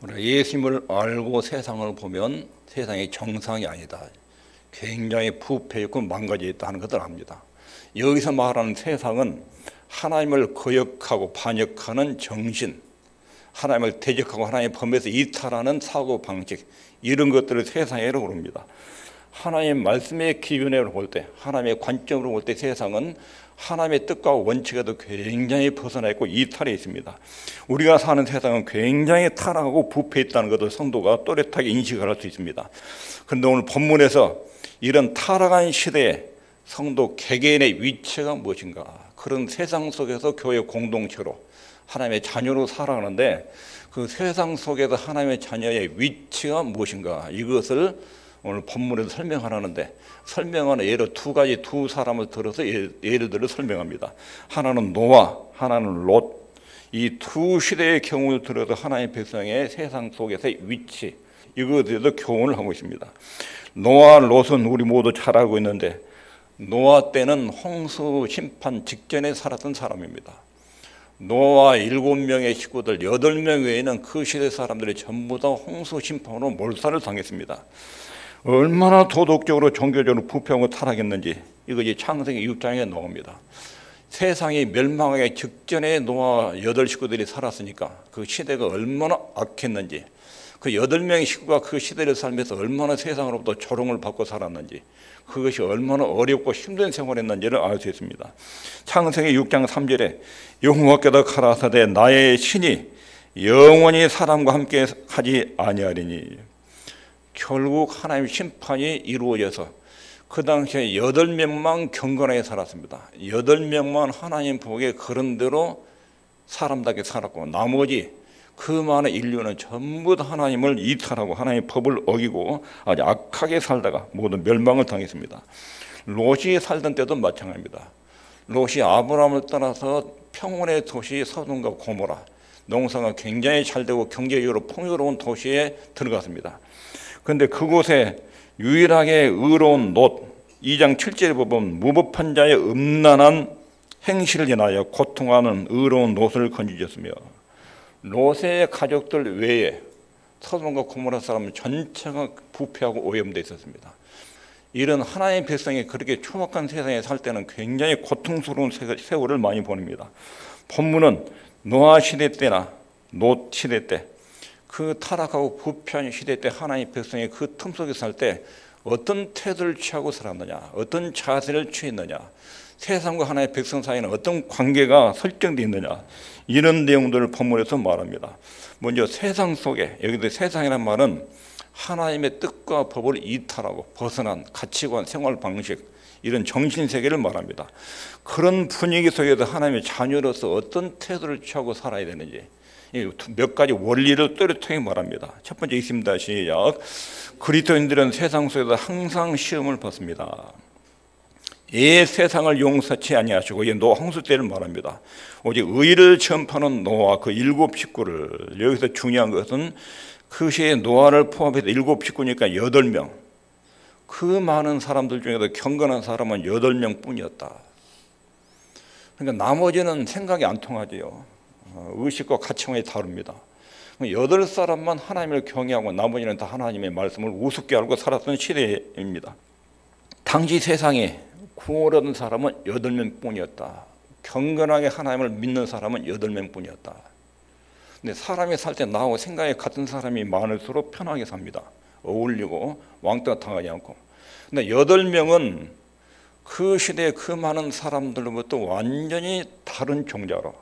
우리가 예수님을 알고 세상을 보면 세상이 정상이 아니다. 굉장히 부패 있고 망가져 있다 하는 것을 압니다. 여기서 말하는 세상은 하나님을 거역하고 반역하는 정신, 하나님을 대적하고 하나님의 범에서 이탈하는 사고방식, 이런 것들을 세상이라고 부릅니다. 하나님의 말씀의 기준으로 볼 때, 하나님의 관점으로 볼 때 세상은 하나님의 뜻과 원칙에도 굉장히 벗어나 있고 이탈해 있습니다. 우리가 사는 세상은 굉장히 타락하고 부패해 있다는 것을 성도가 또렷하게 인식을 할 수 있습니다. 그런데 오늘 본문에서 이런 타락한 시대에 성도 개개인의 위치가 무엇인가, 그런 세상 속에서 교회 공동체로 하나님의 자녀로 살아가는데 그 세상 속에서 하나님의 자녀의 위치가 무엇인가, 이것을 오늘 본문에서 설명하는데, 설명하는 예로 두 사람을 들어서 예를 들어 설명합니다. 하나는 노아, 하나는 롯. 이 두 시대의 경우를 들어서 하나님의 백성의 세상 속에서의 위치, 이것에 대해서 교훈을 하고 있습니다. 노아, 롯은 우리 모두 잘 알고 있는데, 노아 때는 홍수 심판 직전에 살았던 사람입니다. 노아 7명의 식구들 8명 외에는 그 시대 사람들이 전부 다 홍수 심판으로 몰살을 당했습니다. 얼마나 도덕적으로 종교적으로 부패하고 타락했는지 이것이 창세기 6장에 나옵니다. 세상이 멸망하기 직전에 노아 8식구들이 살았으니까 그 시대가 얼마나 악했는지, 그 8명의 식구가 그 시대를 살면서 얼마나 세상으로부터 조롱을 받고 살았는지, 그것이 얼마나 어렵고 힘든 생활했는지를 알 수 있습니다. 창세기 6장 3절에 여호와께서 가라사대 나의 신이 영원히 사람과 함께 하지 아니하리니, 결국 하나님의 심판이 이루어져서 그 당시에 8명만 경건하게 살았습니다. 8명만 하나님 보기에 그런 대로 사람답게 살았고, 나머지 그 많은 인류는 전부 다 하나님을 이탈하고 하나님의 법을 어기고 아주 악하게 살다가 모두 멸망을 당했습니다. 롯이 살던 때도 마찬가지입니다. 롯이 아브라함을 따라서 평온의 도시 소돔과 고모라, 농사가 굉장히 잘 되고 경제적으로 풍요로운 도시에 들어갔습니다. 그런데 그곳에 유일하게 의로운 롯, 2장 7절에 보면 무법한 자의 음란한 행실을 인하여 고통하는 의로운 롯을 건지셨으며, 롯의 가족들 외에 소돔과 고모라 사람 전체가 부패하고 오염되어 있었습니다. 이런 하나님의 백성이 그렇게 추악한 세상에 살 때는 굉장히 고통스러운 세월을 많이 보냅니다. 본문은 노아 시대 때나 롯 시대 때, 그 타락하고 부패한 시대 때 하나님의 백성이 그 틈 속에 살 때 어떤 태도를 취하고 살았느냐, 어떤 자세를 취했느냐, 세상과 하나님의 백성 사이에는 어떤 관계가 설정되어 있느냐, 이런 내용들을 본문에서 말합니다. 먼저 세상 속에, 여기서 세상이라는 말은 하나님의 뜻과 법을 이탈하고 벗어난 가치관, 생활 방식, 이런 정신세계를 말합니다. 그런 분위기 속에서 하나님의 자녀로서 어떤 태도를 취하고 살아야 되는지 몇 가지 원리를 또렷하게 말합니다. 첫 번째 있습니다. 시작. 그리스도인들은 세상 속에서 항상 시험을 받습니다. 예, 세상을 용서치 아니하시고, 이 노아 홍수 때를 말합니다. 오직 의를 전파하는 노아 그 7 식구를, 여기서 중요한 것은 그 시에 노아를 포함해서 7 식구니까 8명, 그 많은 사람들 중에서 경건한 사람은 8명 뿐이었다. 그러니까 나머지는 생각이 안 통하지요. 의식과 가치관이 다릅니다. 8사람만 하나님을 경외하고 나머지는 다 하나님의 말씀을 우습게 알고 살았던 시대입니다. 당시 세상에 구원을 얻은 사람은 8명 뿐이었다. 경건하게 하나님을 믿는 사람은 8명 뿐이었다. 근데 사람이 살 때 나하고 생각이 같은 사람이 많을수록 편하게 삽니다. 어울리고 왕따 당하지 않고. 근데 8명은 그 시대의 그 많은 사람들로부터 완전히 다른 종자로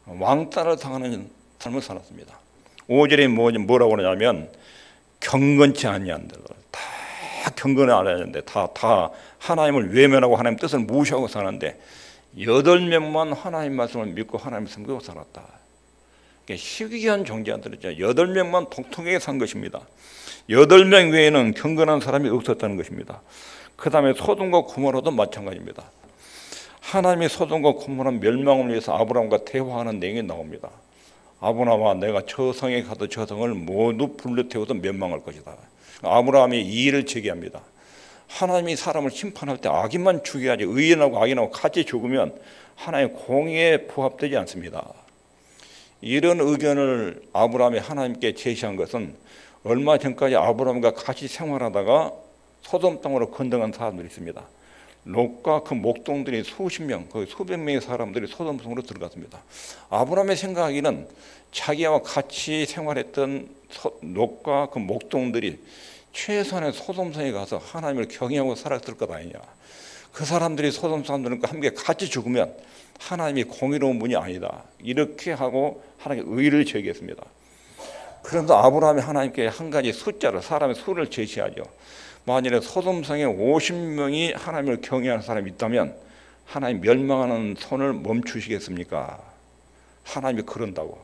왕따를 당하는 삶을 살았습니다. 5절에 뭐라고 그러냐면 경건치 아니한 들, 다 경건을 안 하는데 다 하나님을 외면하고 하나님 뜻을 무시하고 사는데 8명만 하나님 말씀을 믿고 하나님 섬기고 살았다. 희귀한 종자들이죠. 8명만 독특하게 산 것입니다. 8명 외에는 경건한 사람이 없었다는 것입니다. 그 다음에 소돔과 고모라도 마찬가지입니다. 하나님이 소돔과 고모라 멸망을 위해서 아브라함과 대화하는 내용이 나옵니다. 아브라함아, 내가 저 성에 가도 저 성을 모두 불러 태워서 멸망할 것이다. 아브라함이 이 일을 제기합니다. 하나님이 사람을 심판할 때 악인만 죽여야지, 의인하고 악인하고 같이 죽으면 하나님의 공의에 부합되지 않습니다. 이런 의견을 아브라함이 하나님께 제시한 것은 얼마 전까지 아브라함과 같이 생활하다가 소돔 땅으로 건너간 사람들이 있습니다. 롯과 그 목동들이 수십 명, 거의 수백 명의 사람들이 소돔 성으로 들어갔습니다. 아브라함의 생각에는 자기와 같이 생활했던 롯과 그 목동들이 최소한의 소돔성에 가서 하나님을 경외하고 살았을 것 아니냐. 그 사람들이 소돔 사람들과 함께 같이 죽으면 하나님이 공의로운 분이 아니다. 이렇게 하고 하나님께 의를 제기했습니다. 그런데 아브라함이 하나님께 한 가지 숫자를, 사람의 수를 제시하죠. 만일에 소돔성에 50명이 하나님을 경외하는 사람이 있다면 하나님 멸망하는 손을 멈추시겠습니까? 하나님이 그런다고.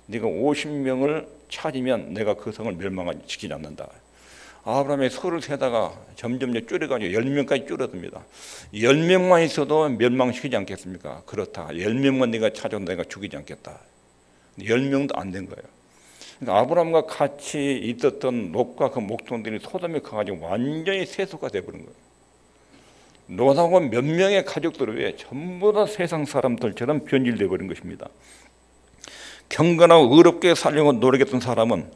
네가 50명을 찾으면 내가 그 성을 멸망시키지 않는다. 아브라함의 수를 세다가 점점 줄여가지고 10명까지 줄어듭니다. 10명만 있어도 멸망시키지 않겠습니까? 그렇다. 10명만 네가 찾아도 내가 죽이지 않겠다. 10명도 안 된 거예요. 그러니까 아브라함과 같이 있었던 롯과 그 목동들이 소돔에 가가지고 완전히 세속화 되어버린 거예요. 롯하고 몇 명의 가족들을 왜 전부 다 세상 사람들처럼 변질되어 버린 것입니다. 경건하고 의롭게 살려고 노력했던 사람은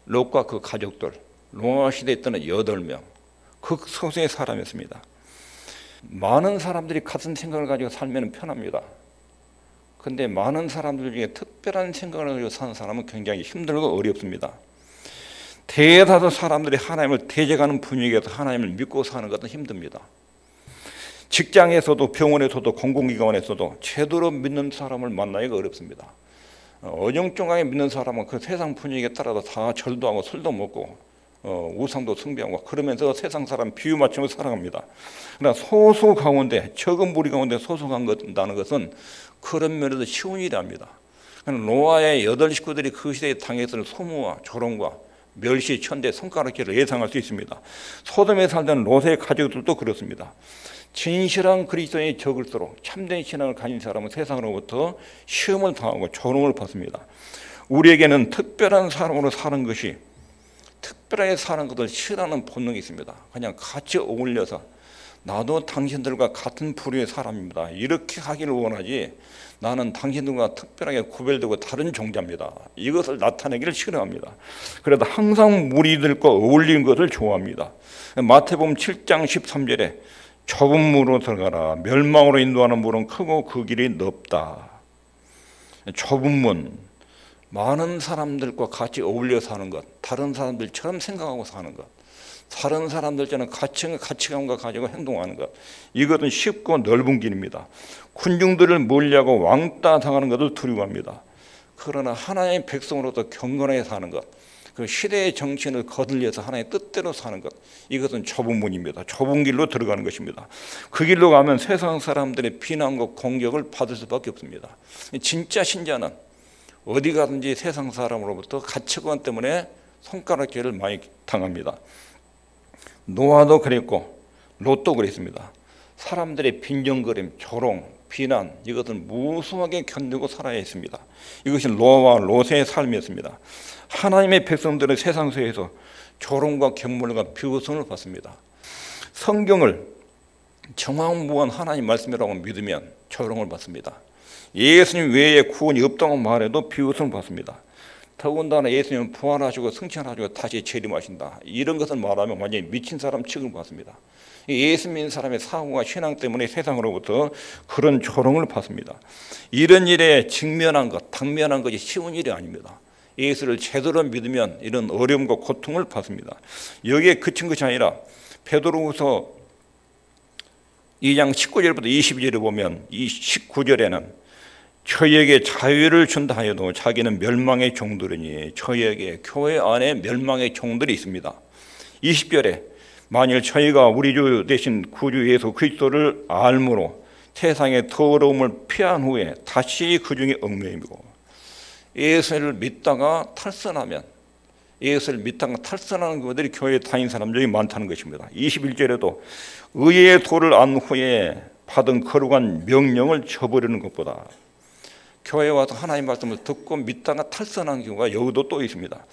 롯과 그 가족들, 로마 시대에 있던 8명, 극소수의 사람이었습니다. 많은 사람들이 같은 생각을 가지고 살면 편합니다. 그런데 많은 사람들 중에 특별한 생각을 가지고 사는 사람은 굉장히 힘들고 어렵습니다. 대다수 사람들이 하나님을 대적하는 분위기에서 하나님을 믿고 사는 것은 힘듭니다. 직장에서도 병원에서도 공공기관에서도 제대로 믿는 사람을 만나기가 어렵습니다. 어정쩡하게 믿는 사람은 그 세상 분위기에 따라서 다 절도 하고 술도 먹고 우상도 숭배하고 그러면서 세상 사람 비유 맞추며 살아갑니다. 그러나 소수 가운데, 적은 무리 가운데 소속한다는 것은 그런 면에서 쉬운 일이 아닙니다. 노아의 8 식구들이 그 시대에 당했던 소모와 조롱과 멸시, 천대, 손가락질을 예상할 수 있습니다. 소돔에 살던 롯의 가족들도 그렇습니다. 진실한 그리스도인이 적을수록 참된 신앙을 가진 사람은 세상으로부터 시험을 당하고 조롱을 받습니다. 우리에게는 특별한 사람으로 사는 것이, 특별하게 사는 것을 싫어하는 본능이 있습니다. 그냥 같이 어울려서 나도 당신들과 같은 부류의 사람입니다, 이렇게 하기를 원하지, 나는 당신들과 특별하게 구별되고 다른 종자입니다, 이것을 나타내기를 싫어합니다. 그래도 항상 무리들과 어울리는 것을 좋아합니다. 마태복음 7장 13절에 좁은 문으로 들어가라, 멸망으로 인도하는 문은 크고 그 길이 넓다. 좁은 문, 많은 사람들과 같이 어울려 사는 것, 다른 사람들처럼 생각하고 사는 것, 다른 사람들처럼 가치관과 가지고 행동하는 것, 이것은 쉽고 넓은 길입니다. 군중들을 멀리하고 왕따 당하는 것을 두려워합니다. 그러나 하나님의 백성으로서 경건하게 사는 것, 그 시대의 정신을 거들려서 하나님의 뜻대로 사는 것, 이것은 좁은 문입니다. 좁은 길로 들어가는 것입니다. 그 길로 가면 세상 사람들의 비난과 공격을 받을 수밖에 없습니다. 진짜 신자는 어디 가든지 세상 사람으로부터 가치관 때문에 손가락질을 많이 당합니다. 노아도 그랬고 롯도 그랬습니다. 사람들의 빈정거림, 조롱, 비난, 이것을 무수하게 견디고 살아야 했습니다. 이것이 노아와 롯의 삶이었습니다. 하나님의 백성들은 세상 속에서 조롱과 경멸과 비웃음을 받습니다. 성경을 정황무한 하나님 말씀이라고 믿으면 조롱을 받습니다. 예수님 외에 구원이 없다고 말해도 비웃음을 받습니다. 더군다나 예수님은 부활하시고 승천하시고 다시 재림하신다, 이런 것을 말하면 완전히 미친 사람 취급을 받습니다. 예수 믿는 사람의 사고와 신앙 때문에 세상으로부터 그런 조롱을 받습니다. 이런 일에 직면한 것, 당면한 것이 쉬운 일이 아닙니다. 예수를 제대로 믿으면 이런 어려움과 고통을 받습니다. 여기에 그친 것이 아니라 베드로후서 2장 19절부터 22절에 보면 이 19절에는 저희에게 자유를 준다 하여도 자기는 멸망의 종들이니 저희에게 교회 안에 멸망의 종들이 있습니다. 20절에 만일 저희가 우리 주 대신 구주 예수 그리스도를 알므로 세상의 더러움을 피한 후에 다시 그 중에 얽매이고, 예수를 믿다가 탈선하면, 예수를 믿다가 탈선하는 것들이 교회에 다닌 사람들이 많다는 것입니다. 21절에도 의의 도를 안 후에 받은 거룩한 명령을 저버리는 것보다, 교회에 와서 하나님 말씀을 듣고 믿다가 탈선한 경우가 여기도 또 있습니다.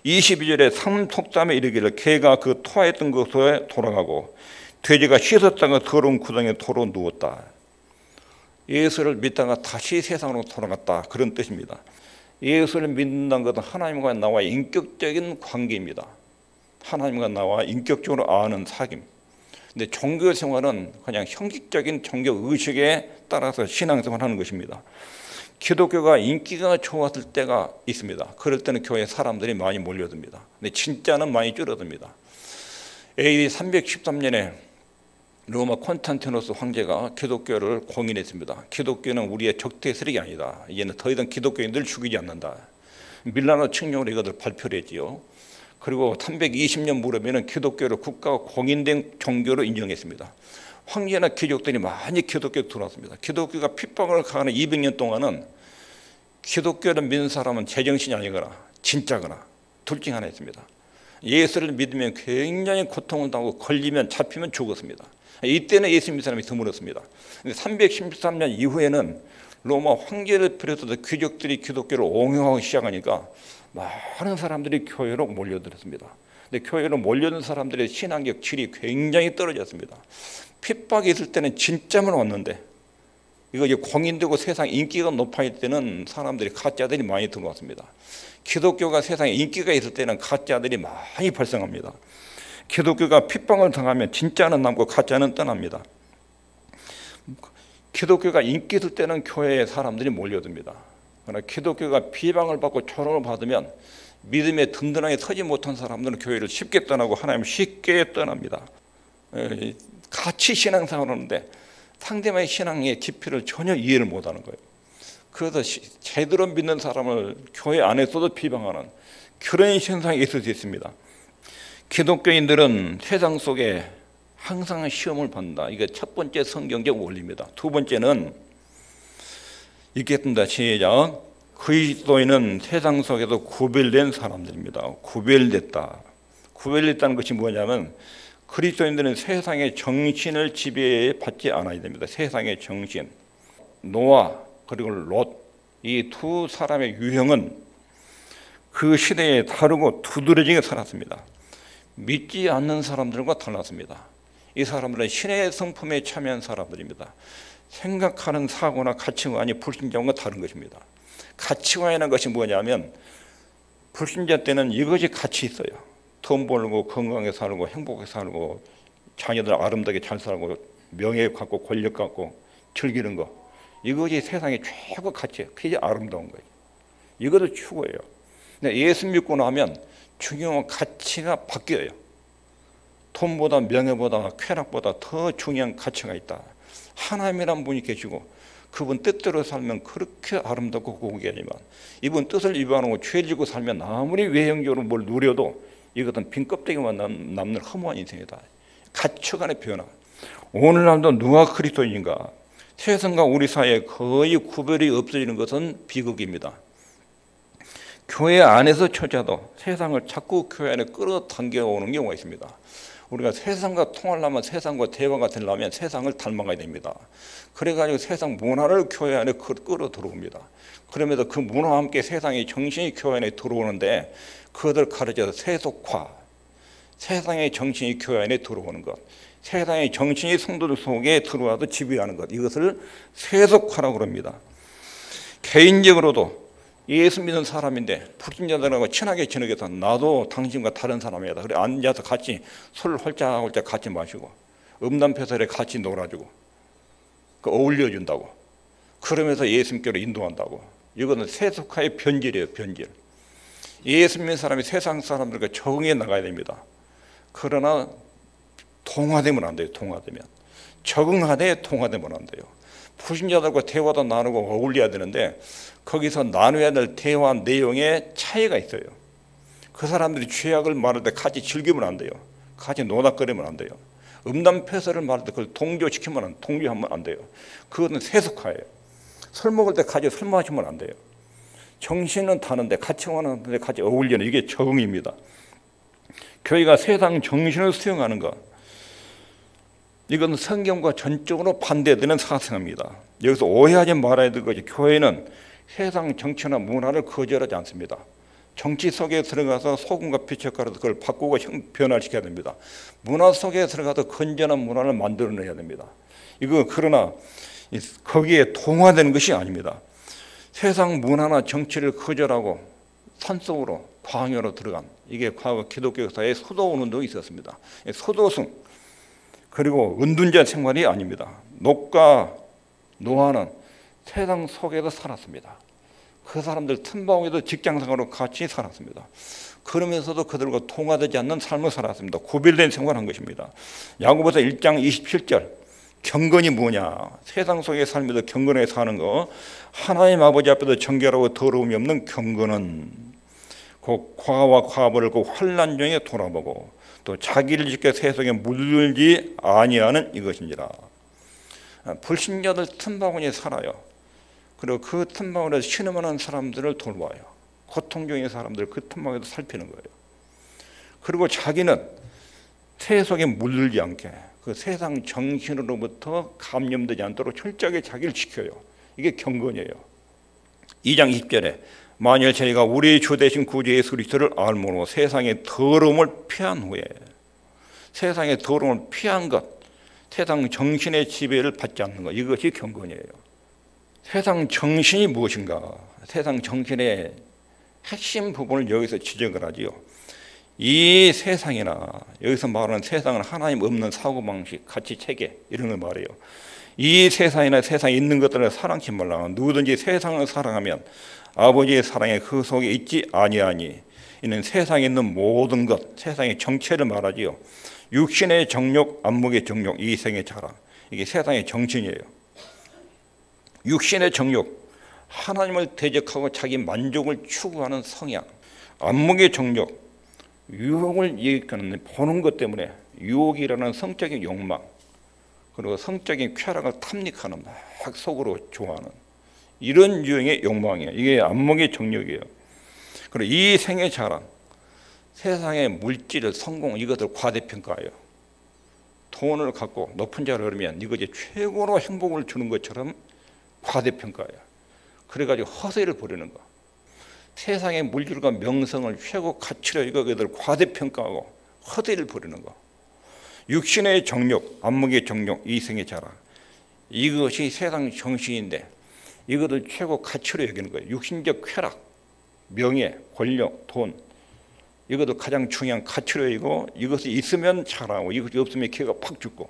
22절에 삼속담에 이르기를 개가 그 토하였던 곳에 돌아가고 돼지가 씻었다가 더러운 구덩이에 도로 누웠다. 예수를 믿다가 다시 세상으로 돌아갔다, 그런 뜻입니다. 예수를 믿는다는 것은 하나님과 나와의 인격적인 관계입니다. 하나님과 나와 인격적으로 아는 사귐. 근데 종교 생활은 그냥 형식적인 종교 의식에 따라서 신앙생활을 하는 것입니다. 기독교가 인기가 좋았을 때가 있습니다. 그럴 때는 교회에 사람들이 많이 몰려듭니다. 근데 진짜는 많이 줄어듭니다. AD 313년에 로마 콘스탄티노스 황제가 기독교를 공인했습니다. 기독교는 우리의 적대 세력이 아니다. 이제는 더 이상 기독교인들 죽이지 않는다. 밀라노 칙령으로 이것을 발표를 했지요. 그리고 320년 무렵에는 기독교를 국가가 공인된 종교로 인정했습니다. 황제나 귀족들이 많이 기독교에 들어왔습니다. 기독교가 핍박을 가하는 200년 동안은 기독교를 믿는 사람은 제정신이 아니거나 진짜거나 둘 중 하나였습니다. 예수를 믿으면 굉장히 고통을 당하고 걸리면 잡히면 죽었습니다. 이때는 예수 믿는 사람이 드물었습니다. 313년 이후에는 로마 황제를 비롯해서 귀족들이 기독교를 옹호하기 시작하니까 많은 사람들이 교회로 몰려들었습니다. 근데 교회로 몰려든 사람들의 신앙적 질이 굉장히 떨어졌습니다. 핍박이 있을 때는 진짜만 왔는데 이거 이제 공인되고 세상 인기가 높아질 때는 사람들이 가짜들이 많이 들어왔습니다. 기독교가 세상에 인기가 있을 때는 가짜들이 많이 발생합니다. 기독교가 핍박을 당하면 진짜는 남고 가짜는 떠납니다. 기독교가 인기 있을 때는 교회에 사람들이 몰려듭니다. 그러나 기독교가 비방을 받고 조롱을 받으면 믿음에 든든하게 서지 못한 사람들은 교회를 쉽게 떠나고 하나님을 쉽게 떠납니다. 같이 신앙생활을 하는데 상대방의 신앙의 깊이를 전혀 이해를 못하는 거예요. 그래서 제대로 믿는 사람을 교회 안에서도 비방하는 그런 현상이 있을 수 있습니다. 기독교인들은 세상 속에 항상 시험을 받는다. 이게 첫 번째 성경적 원리입니다. 두 번째는 읽겠습니다. 시작. 그리스도인은 세상 속에서 구별된 사람들입니다. 구별됐다. 구별됐다는 것이 뭐냐면 그리스도인들은 세상의 정신을 지배받지 않아야 됩니다. 세상의 정신. 노아 그리고 롯, 이 두 사람의 유형은 그 시대에 다르고 두드러지게 살았습니다. 믿지 않는 사람들과 달랐습니다. 이 사람들은 신의 성품에 참여한 사람들입니다. 생각하는 사고나 가치관이 불신자와 다른 것입니다. 가치관이라는 것이 뭐냐면 불신자 때는 이것이 가치 있어요. 돈 벌고 건강하게 살고 행복하게 살고 자녀들 아름답게 잘 살고 명예 갖고 권력 갖고 즐기는 거, 이것이 세상의 최고 가치예요. 그게 아름다운 거예요. 이것도 추구예요. 근데 예수 믿고 나면 중요한 가치가 바뀌어요. 돈보다 명예보다 쾌락보다 더 중요한 가치가 있다. 하나님이란 분이 계시고 그분 뜻대로 살면 그렇게 아름답고 고귀하지만 이분 뜻을 위반하고 죄 지고 살면 아무리 외형적으로 뭘 누려도 이것은 빈 껍데기만 남는 허무한 인생이다. 가치관의 변화. 오늘날도 누가 그리스도인인가? 세상과 우리 사이에 거의 구별이 없어지는 것은 비극입니다. 교회 안에서 처자도 세상을 자꾸 교회 안에 끌어당겨오는 경우가 있습니다. 우리가 세상과 통하려면, 세상과 대화가 되려면 세상을 닮아가야 됩니다. 그래가지고 세상 문화를 교회 안에 끌어 들어옵니다. 그러면서 그 문화와 함께 세상의 정신이 교회 안에 들어오는데 그것을 가르쳐서 세속화, 세상의 정신이 교회 안에 들어오는 것, 세상의 정신이 성도들 속에 들어와서 지배하는 것, 이것을 세속화라고 합니다. 개인적으로도 예수 믿는 사람인데 불신자들하고 친하게 지내겠다. 나도 당신과 다른 사람이다. 그래 앉아서 같이 술 홀짝홀짝 같이 마시고 음담패설에 같이 놀아주고 어울려준다고. 그러면서 예수님께로 인도한다고. 이거는 세속화의 변질이에요. 변질. 예수 믿는 사람이 세상 사람들과 적응해 나가야 됩니다. 그러나 동화되면 안 돼요. 동화되면. 적응하되 동화되면 안 돼요. 불신자들과 대화도 나누고 어울려야 되는데 거기서 나눠야 될 대화 내용에 차이가 있어요. 그 사람들이 죄악을 말할 때 같이 즐기면 안 돼요. 같이 노닥거리면 안 돼요. 음담패설을 말할 때 그걸 동조하면 안 돼요. 그것은 세속화예요. 술 먹을 때 같이 술 마시면 안 돼요. 정신은 다른데 가치관은 다른데 같이 어울리는 이게 적응입니다. 교회가 세상 정신을 수용하는 것, 이건 성경과 전적으로 반대되는 사상입니다. 여기서 오해하지 말아야 될 것이 교회는 세상 정치나 문화를 거절하지 않습니다. 정치 속에 들어가서 소금과 피쳐가루 그걸 바꾸고 변화시켜야 됩니다. 문화 속에 들어가서 건전한 문화를 만들어내야 됩니다. 이거 그러나 거기에 동화되는 것이 아닙니다. 세상 문화나 정치를 거절하고 산속으로 광야로 들어간, 이게 과거 기독교 역사에 소도운 운동이 있었습니다. 소도승, 그리고 은둔자 생활이 아닙니다. 녹과 노아는 세상 속에서 살았습니다. 그 사람들 틈바구니도 직장생활로 같이 살았습니다. 그러면서도 그들과 통화되지 않는 삶을 살았습니다. 구별된 생활을 한 것입니다. 야고보서 1장 27절, 경건이 뭐냐? 세상 속의 삶에도 경건하게 사는 거, 하나님 아버지 앞에도 정결하고 더러움이 없는 경건은 곧 과와 과부를 그 환난 중에 돌아보고 또 자기를 지켜 세상에 물들지 아니하는 이것인지라. 불신자들 틈바구니에 살아요. 그리고 그 틈바구니에서 신음하는 사람들을 돌봐요. 고통 중인 사람들 그 틈바구니에서 살피는 거예요. 그리고 자기는 세속에 물들지 않게 그 세상 정신으로부터 감염되지 않도록 철저하게 자기를 지켜요. 이게 경건이에요. 2장 20절에 만일 저희가 우리 주 되신 구주 예수 그리스도를 알므로 세상의 더러움을 피한 후에, 세상의 더러움을 피한 것, 세상 정신의 지배를 받지 않는 것, 이것이 경건이에요. 세상 정신이 무엇인가? 세상 정신의 핵심 부분을 여기서 지적을 하지요. 이 세상이나 여기서 말하는 세상은 하나님 없는 사고방식, 가치 체계 이런 걸 말해요. 이 세상이나 세상에 있는 것들을 사랑치 말라. 누구든지 세상을 사랑하면 아버지의 사랑에 그 속에 있지 아니하니. 이는 세상에 있는 모든 것, 세상의 정체를 말하지요. 육신의 정욕, 안목의 정욕, 이생의 자랑, 이게 세상의 정신이에요. 육신의 정욕, 하나님을 대적하고 자기 만족을 추구하는 성향. 안목의 정욕, 유혹을 이익하는, 보는 것 때문에 유혹이라는 성적인 욕망, 그리고 성적인 쾌락을 탐닉하는, 막 속으로 좋아하는 이런 유형의 욕망이에요. 이게 안목의 정욕이에요. 그리고 이 생의 자랑, 세상의 물질, 성공, 이것들 과대평가해요. 돈을 갖고 높은 자를 얻으면 이것이 최고로 행복을 주는 것처럼 과대평가해요. 그래가지고 허세를 부리는 거. 세상의 물질과 명성을 최고 가치로 이것을 과대평가하고 허세를 부리는 거. 육신의 정욕, 안목의 정욕, 이생의 자랑, 이것이 세상 정신인데 이것을 최고 가치로 여기는 거예요. 육신적 쾌락, 명예, 권력, 돈, 이것도 가장 중요한 가치로 여기고 이것이 있으면 자랑하고 이것이 없으면 기가 팍 죽고,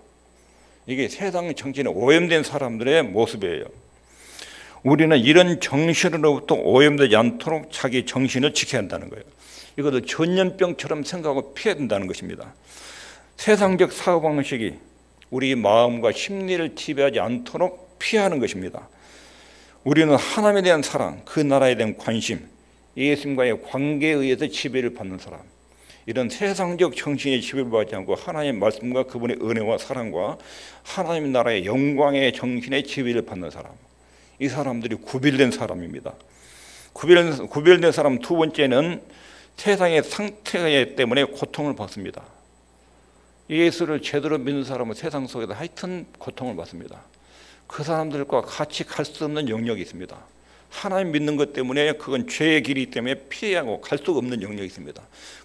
이게 세상 정신에 오염된 사람들의 모습이에요. 우리는 이런 정신으로부터 오염되지 않도록 자기 정신을 지켜야 한다는 거예요. 이것을 전염병처럼 생각하고 피해야 된다는 것입니다. 세상적 사고방식이 우리 마음과 심리를 지배하지 않도록 피하는 것입니다. 우리는 하나님에 대한 사랑, 그 나라에 대한 관심, 예수님과의 관계에 의해서 지배를 받는 사람, 이런 세상적 정신의 지배를 받지 않고 하나님의 말씀과 그분의 은혜와 사랑과 하나님 나라의 영광의 정신의 지배를 받는 사람, 이 사람들이 구별된 사람입니다. 구별된 사람 두 번째는 세상의 상태 때문에 고통을 받습니다. 예수를 제대로 믿는 사람은 세상 속에서 하여튼 고통을 받습니다. 그 사람들과 같이 갈 수 없는 영역이 있습니다. 하나님 믿는 것 때문에 그건 죄의 길이기 때문에 피하고 갈 수 없는 영역이 있습니다.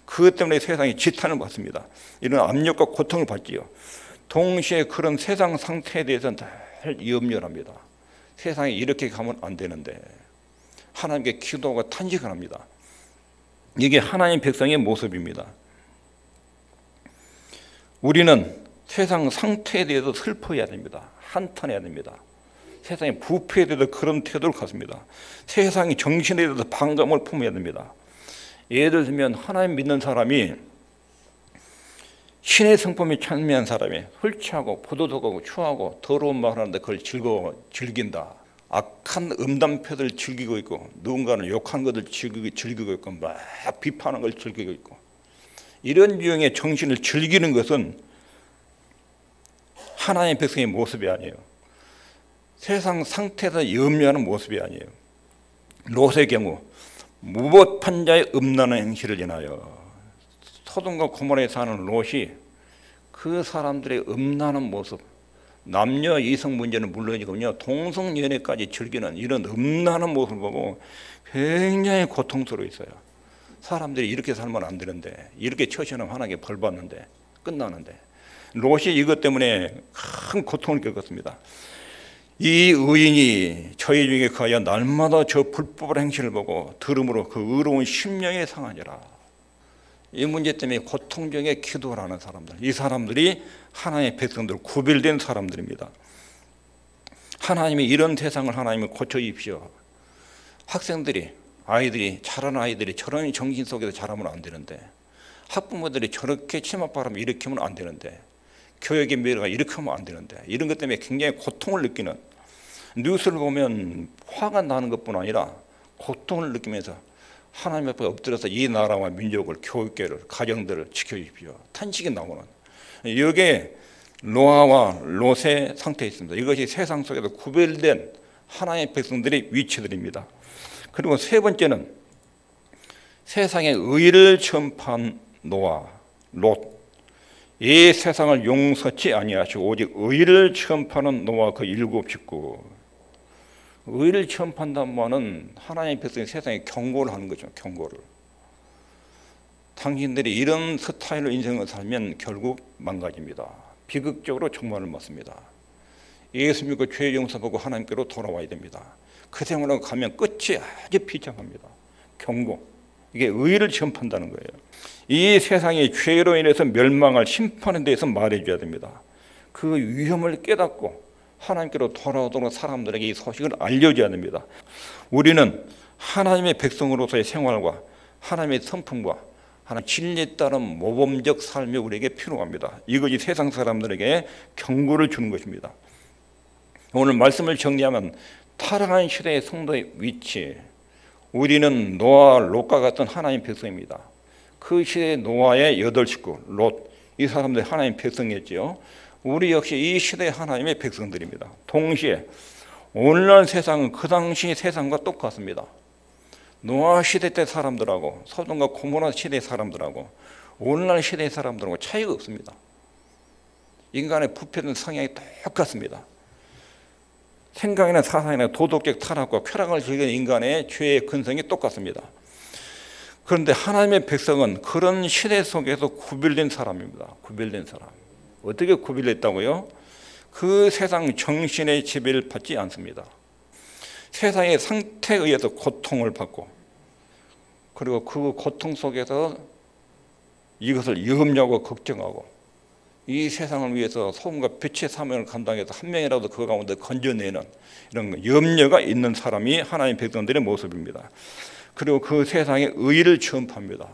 그것 때문에 세상에 지탄을 받습니다. 이런 압력과 고통을 받지요. 동시에 그런 세상 상태에 대해서는 늘 염려합니다. 세상에 이렇게 가면 안 되는데 하나님께 기도하고 탄식을 합니다. 이게 하나님 백성의 모습입니다. 우리는 세상 상태에 대해서 슬퍼해야 됩니다. 한탄해야 됩니다. 세상의 부패에 대해서 그런 태도를 갖습니다. 세상의 정신에 대해서 반감을 품어야 됩니다. 예를 들면 하나님 믿는 사람이 신의 성품에 찬미한 사람이 술 취하고 포도독하고 추하고 더러운 말을 하는데 그걸 즐긴다. 악한 음담패들 즐기고 있고 누군가는 욕하는 것을 즐기고 있고 막 비판하는 걸 즐기고 있고, 이런 유형의 정신을 즐기는 것은 하나님의 백성의 모습이 아니에요. 세상 상태에서 염려하는 모습이 아니에요. 롯의 경우 무법한 자의 음란한 행실을 인하여, 소돔과 고모라에 사는 롯이 그 사람들의 음란한 모습, 남녀 이성 문제는 물론이거든요, 동성연애까지 즐기는 이런 음란한 모습을 보고 굉장히 고통스러워 있어요. 사람들이 이렇게 살면 안 되는데, 이렇게 처신하면 하나님께 벌 받는데 끝나는데, 롯이 이것 때문에 큰 고통을 겪었습니다. 이 의인이 저희 중에 거하여 날마다 저 불법의 행실을 보고 들음으로 그 의로운 심령이 상하니라. 이 문제 때문에 고통 중에 기도를 하는 사람들, 이 사람들이 하나님의 백성들, 구별된 사람들입니다. 하나님이 이런 세상을 하나님이 고쳐 주십시오. 학생들이, 아이들이, 자라는 아이들이 저런 정신 속에서 자라면 안 되는데, 학부모들이 저렇게 치맛바람을 일으키면 안 되는데, 교육의 미래가 이렇게 하면 안 되는데, 이런 것 때문에 굉장히 고통을 느끼는, 뉴스를 보면 화가 나는 것뿐 아니라 고통을 느끼면서 하나님 앞에 엎드려서 이 나라와 민족을, 교육계를, 가정들을 지켜주십시오. 탄식이 나오는, 이게 노아와 롯의 상태에 있습니다. 이것이 세상 속에서 구별된 하나님의 백성들의 위치들입니다. 그리고 세 번째는 세상의 의를 전파한 노아, 롯. 이 세상을 용서치 아니하시고 오직 의를 전파하는 노아 그 일곱 식구. 의를 전파한다는 말은 하나님의 백성이 세상에 경고를 하는 거죠. 경고를. 당신들이 이런 스타일로 인생을 살면 결국 망가집니다. 비극적으로 종말을 맞습니다. 예수 믿고 죄 용서받고 하나님께로 돌아와야 됩니다. 그 생활로 가면 끝이 아주 비참합니다. 경고. 이게 의를 전파한다는 거예요. 이 세상이 죄로 인해서 멸망할 심판에 대해서 말해줘야 됩니다. 그 위험을 깨닫고 하나님께로 돌아오도록 사람들에게 이 소식을 알려줘야 됩니다. 우리는 하나님의 백성으로서의 생활과 하나님의 성품과 하나님 진리에 따른 모범적 삶이 우리에게 필요합니다. 이것이 세상 사람들에게 경고를 주는 것입니다. 오늘 말씀을 정리하면 타락한 시대의 성도의 위치, 우리는 노아, 롯과 같은 하나님 백성입니다. 그 시대의 노아의 8식구, 롯, 이 사람들이 하나님 백성이었죠. 우리 역시 이 시대의 하나님의 백성들입니다. 동시에 오늘날 세상은 그 당시 세상과 똑같습니다. 노아 시대 때 사람들하고 소돔과 고모라 시대 사람들하고 오늘날 시대의 사람들하고 차이가 없습니다. 인간의 부패된 성향이 똑같습니다. 생각이나 사상이나 도덕적 타락과 쾌락을 즐기는 인간의 죄의 근성이 똑같습니다. 그런데 하나님의 백성은 그런 시대 속에서 구별된 사람입니다. 구별된 사람. 어떻게 구별됐다고요? 그 세상 정신의 지배를 받지 않습니다. 세상의 상태에 의해서 고통을 받고 그리고 그 고통 속에서 이것을 염려하고 걱정하고 이 세상을 위해서 소금과 빛의 사명을 감당해서 한 명이라도 그 가운데 건져내는 이런 염려가 있는 사람이 하나님의 백성들의 모습입니다. 그리고 그 세상에 의를 전파합니다.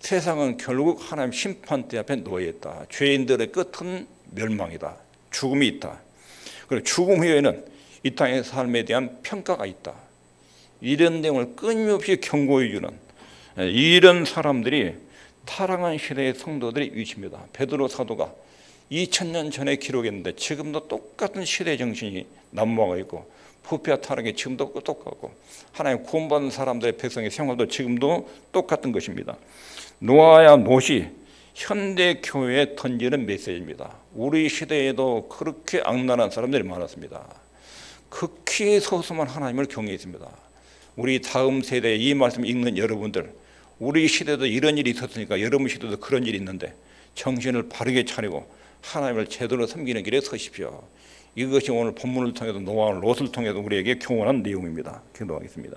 세상은 결국 하나님 심판대 앞에 놓여 있다. 죄인들의 끝은 멸망이다. 죽음이 있다. 그리고 죽음 후에는 이 땅의 삶에 대한 평가가 있다. 이런 내용을 끊임없이 경고해 주는 이런 사람들이 타락한 시대의 성도들의 위치입니다. 베드로 사도가 2000년 전에 기록했는데 지금도 똑같은 시대 정신이 난무하고 있고 부패와 타락이 지금도 똑같고 하나님 구원받은 사람들의 백성의 생활도 지금도 똑같은 것입니다. 노아와 롯이 현대 교회에 던지는 메시지입니다. 우리 시대에도 그렇게 악랄한 사람들이 많았습니다. 극히 소수만 하나님을 경외했습니다. 우리 다음 세대에 이 말씀 읽는 여러분들, 우리 시대도 이런 일이 있었으니까 여러분 시대도 그런 일이 있는데 정신을 바르게 차리고 하나님을 제대로 섬기는 길에 서십시오. 이것이 오늘 본문을 통해서 노아와 롯을 통해서 우리에게 교훈한 내용입니다. 기도하겠습니다.